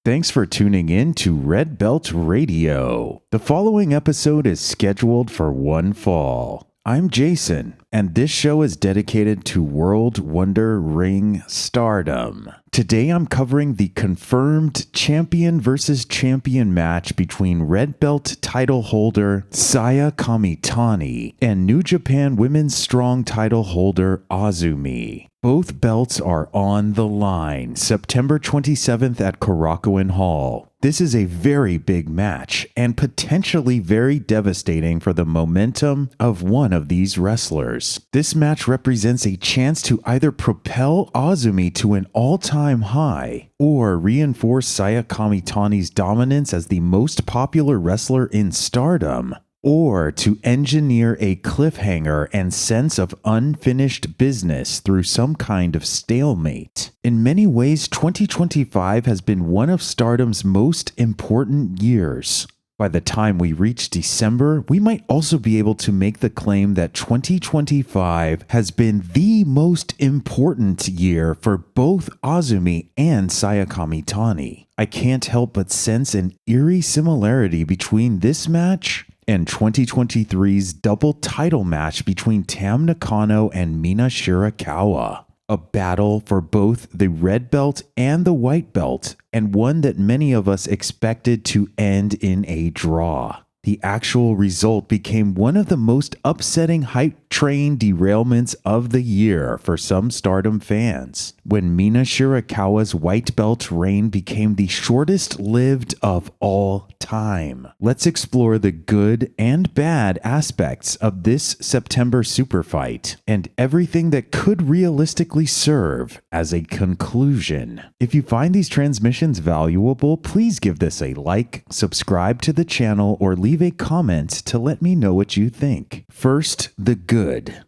Thanks for tuning in to Red Belt Radio. The following episode is scheduled for one fall. I'm Jason, and this show is dedicated to World Wonder Ring Stardom. Today I'm covering the confirmed champion versus champion match between Red Belt title holder Saya Kamitani and New Japan Women's Strong title holder Azumi. Both belts are on the line, September 27th at Korakuen Hall. This is a very big match and potentially very devastating for the momentum of one of these wrestlers. This match represents a chance to either propel Azumi to an all-time high or reinforce Saya Kamitani's dominance as the most popular wrestler in Stardom, or to engineer a cliffhanger and sense of unfinished business through some kind of stalemate. In many ways, 2025 has been one of Stardom's most important years. By the time we reach December, we might also be able to make the claim that 2025 has been the most important year for both Azumi and Saya Kamitani. I can't help but sense an eerie similarity between this match and 2023's double title match between Tam Nakano and Mina Shirakawa. A battle for both the red belt and the white belt, and one that many of us expected to end in a draw. The actual result became one of the most upsetting hype train derailments of the year for some Stardom fans, when Mina Shirakawa's white belt reign became the shortest lived of all time. Let's explore the good and bad aspects of this September super fight and everything that could realistically serve as a conclusion. If you find these transmissions valuable, please give this a like, subscribe to the channel, or leave a comment to let me know what you think. First, the good.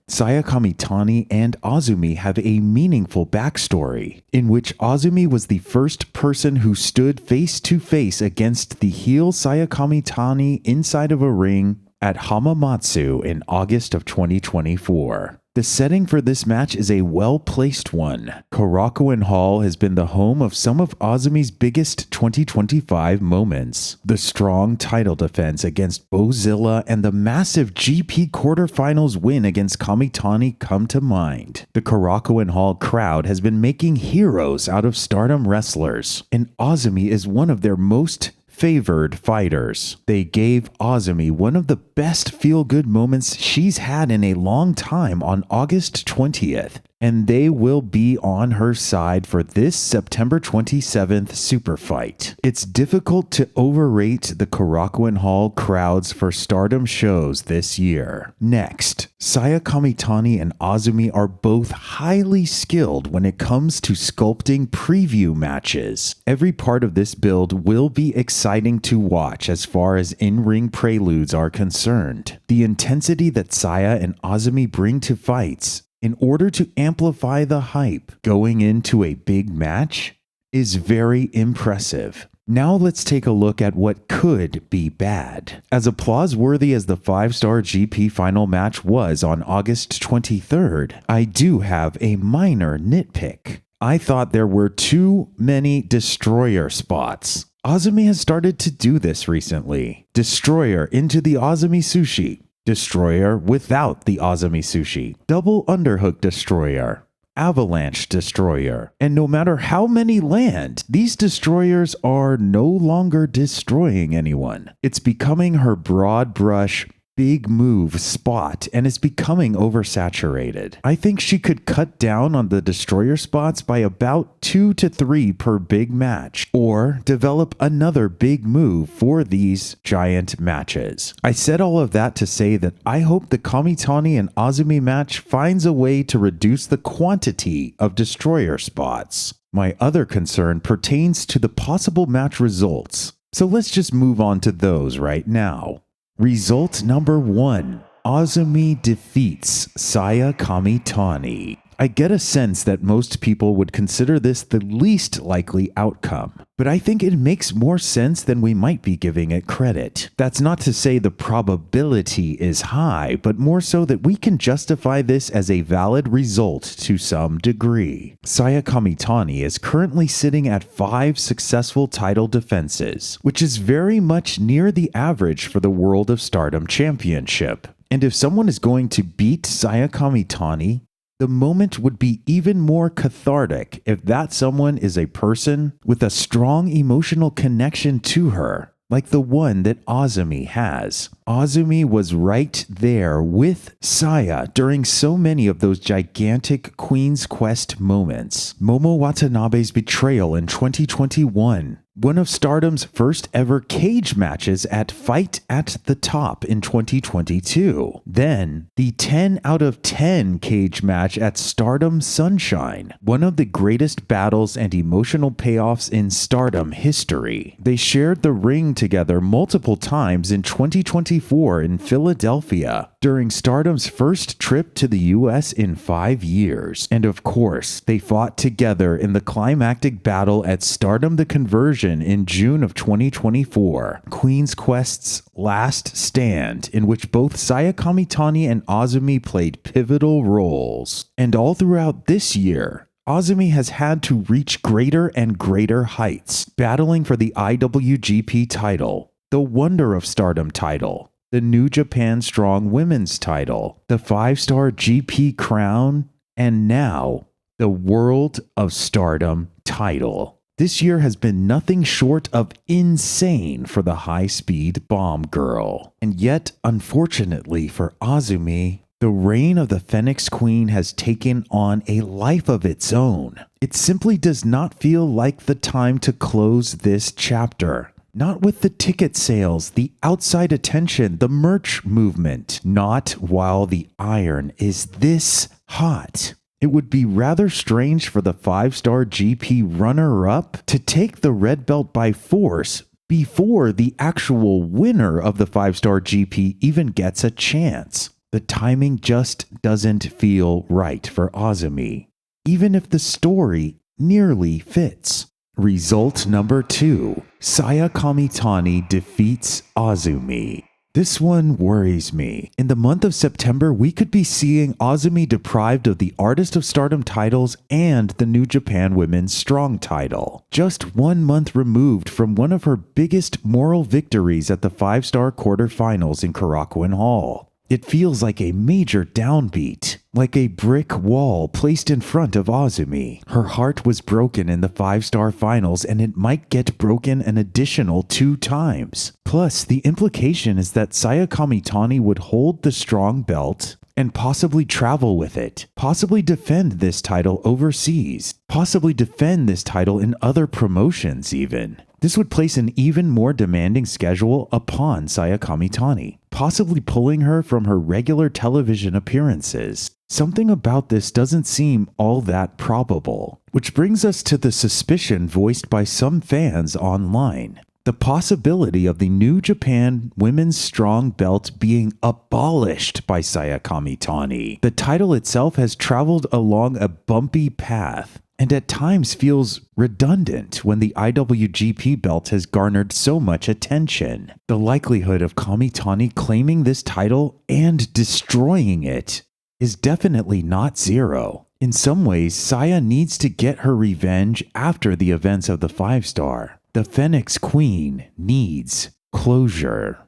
Saya Kamitani and Azumi have a meaningful backstory, in which Azumi was the first person who stood face to face against the heel Saya Kamitani inside of a ring at Hamamatsu in August of 2024. The setting for this match is a well-placed one. Korakuen Hall has been the home of some of Azumi's biggest 2025 moments. The strong title defense against Bozilla and the massive GP quarterfinals win against Kamitani come to mind. The Korakuen Hall crowd has been making heroes out of Stardom wrestlers, and Azumi is one of their most favored fighters. They gave Azumi one of the best feel-good moments she's had in a long time on August 20th, and they will be on her side for this September 27th super fight. It's difficult to overrate the Korakuen Hall crowds for Stardom shows this year. Next, Saya Kamitani and Azumi are both highly skilled when it comes to sculpting preview matches. Every part of this build will be exciting to watch as far as in-ring preludes are concerned. The intensity that Saya and Azumi bring to fights in order to amplify the hype going into a big match is very impressive. Now let's take a look at what could be bad. As applause-worthy as the 5-star GP final match was on August 23rd, I do have a minor nitpick. I thought there were too many destroyer spots. Azumi has started to do this recently. Destroyer into the Azumi Sushi. Destroyer without the Azumi Sushi. Double underhook destroyer. Avalanche destroyer. And no matter how many land, these destroyers are no longer destroying anyone. It's becoming her broad brush big move spot, and is becoming oversaturated. I think she could cut down on the destroyer spots by about 2 to 3 per big match, or develop another big move for these giant matches. I said all of that to say that I hope the Kamitani and Azumi match finds a way to reduce the quantity of destroyer spots. My other concern pertains to the possible match results, so let's just move on to those right now. Result number 1. Azumi defeats Saya Kamitani. I get a sense that most people would consider this the least likely outcome, but I think it makes more sense than we might be giving it credit. That's not to say the probability is high, but more so that we can justify this as a valid result to some degree. Saya Kamitani is currently sitting at 5 successful title defenses, which is very much near the average for the World of Stardom Championship. And if someone is going to beat Saya Kamitani, the moment would be even more cathartic if that someone is a person with a strong emotional connection to her, like the one that Azumi has. Azumi was right there with Saya during so many of those gigantic Queen's Quest moments. Momo Watanabe's betrayal in 2021. One of Stardom's first ever cage matches at Fight at the Top in 2022. Then, the 10 out of 10 cage match at Stardom Sunshine, one of the greatest battles and emotional payoffs in Stardom history. They shared the ring together multiple times in 2024 in Philadelphia, during Stardom's first trip to the US in 5 years. And of course, they fought together in the climactic battle at Stardom the Conversion in June of 2024, Queen's Quest's last stand, in which both Saya Kamitani and Azumi played pivotal roles. And all throughout this year, Azumi has had to reach greater and greater heights, battling for the IWGP title, the Wonder of Stardom title, the New Japan Strong Women's title, the 5-star GP crown, and now the World of Stardom title. This year has been nothing short of insane for the high-speed bomb girl. And yet, unfortunately for Azumi, the reign of the Phoenix Queen has taken on a life of its own. It simply does not feel like the time to close this chapter. Not with the ticket sales, the outside attention, the merch movement. Not while the iron is this hot. It would be rather strange for the 5-star GP runner-up to take the red belt by force before the actual winner of the 5-star GP even gets a chance. The timing just doesn't feel right for Azumi, even if the story nearly fits. Result number 2. Saya Kamitani defeats Azumi. This one worries me. In the month of September, we could be seeing Azumi deprived of the Artist of Stardom titles and the New Japan Women's Strong title. Just 1 month removed from one of her biggest moral victories at the 5-star quarterfinals in Korakuen Hall. It feels like a major downbeat, like a brick wall placed in front of Azumi. Her heart was broken in the 5-star finals, and it might get broken an additional 2 times. Plus, the implication is that Saya Kamitani would hold the strong belt and possibly travel with it, possibly defend this title overseas, possibly defend this title in other promotions even. This would place an even more demanding schedule upon Saya Kamitani, possibly pulling her from her regular television appearances. Something about this doesn't seem all that probable, which brings us to the suspicion voiced by some fans online. The possibility of the New Japan Women's Strong Belt being abolished by Saya Kamitani. The title itself has traveled along a bumpy path, and at times feels redundant when the IWGP belt has garnered so much attention. The likelihood of Kamitani claiming this title and destroying it is definitely not zero. In some ways, Saya needs to get her revenge after the events of the 5-star. The Phoenix Queen needs closure.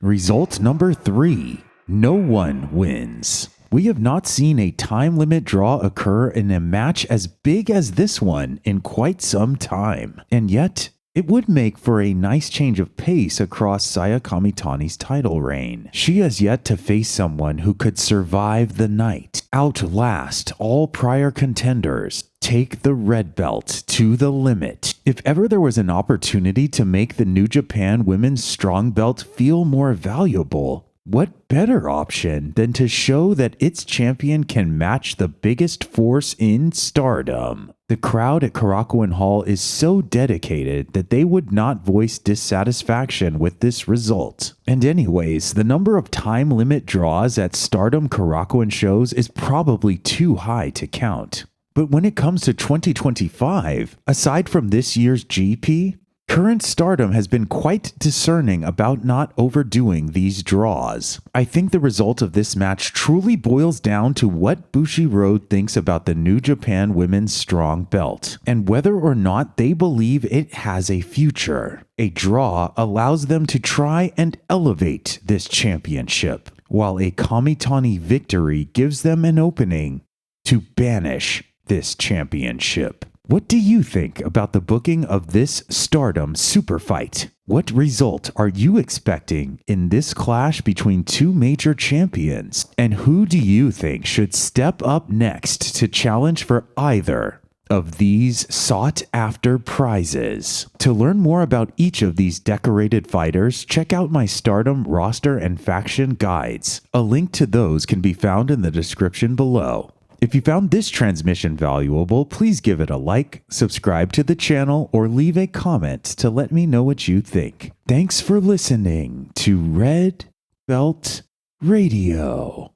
Result number 3. No one wins. We have not seen a time limit draw occur in a match as big as this one in quite some time. And yet, it would make for a nice change of pace across Saya Kamitani's title reign. She has yet to face someone who could survive the night, outlast all prior contenders, take the red belt to the limit. If ever there was an opportunity to make the New Japan Women's Strong Belt feel more valuable, what better option than to show that its champion can match the biggest force in Stardom? The crowd at Korakuen Hall is so dedicated that they would not voice dissatisfaction with this result. And anyways, the number of time limit draws at Stardom Korakuen shows is probably too high to count. But when it comes to 2025, aside from this year's GP, current Stardom has been quite discerning about not overdoing these draws. I think the result of this match truly boils down to what BUSHIROAD thinks about the New Japan Women's Strong Belt, and whether or not they believe it has a future. A draw allows them to try and elevate this championship, while a Kamitani victory gives them an opening to banish this championship. What do you think about the booking of this Stardom super fight? What result are you expecting in this clash between two major champions? And who do you think should step up next to challenge for either of these sought-after prizes? To learn more about each of these decorated fighters, check out my Stardom roster and faction guides. A link to those can be found in the description below. If you found this transmission valuable, please give it a like, subscribe to the channel, or leave a comment to let me know what you think. Thanks for listening to Red Belt Radio.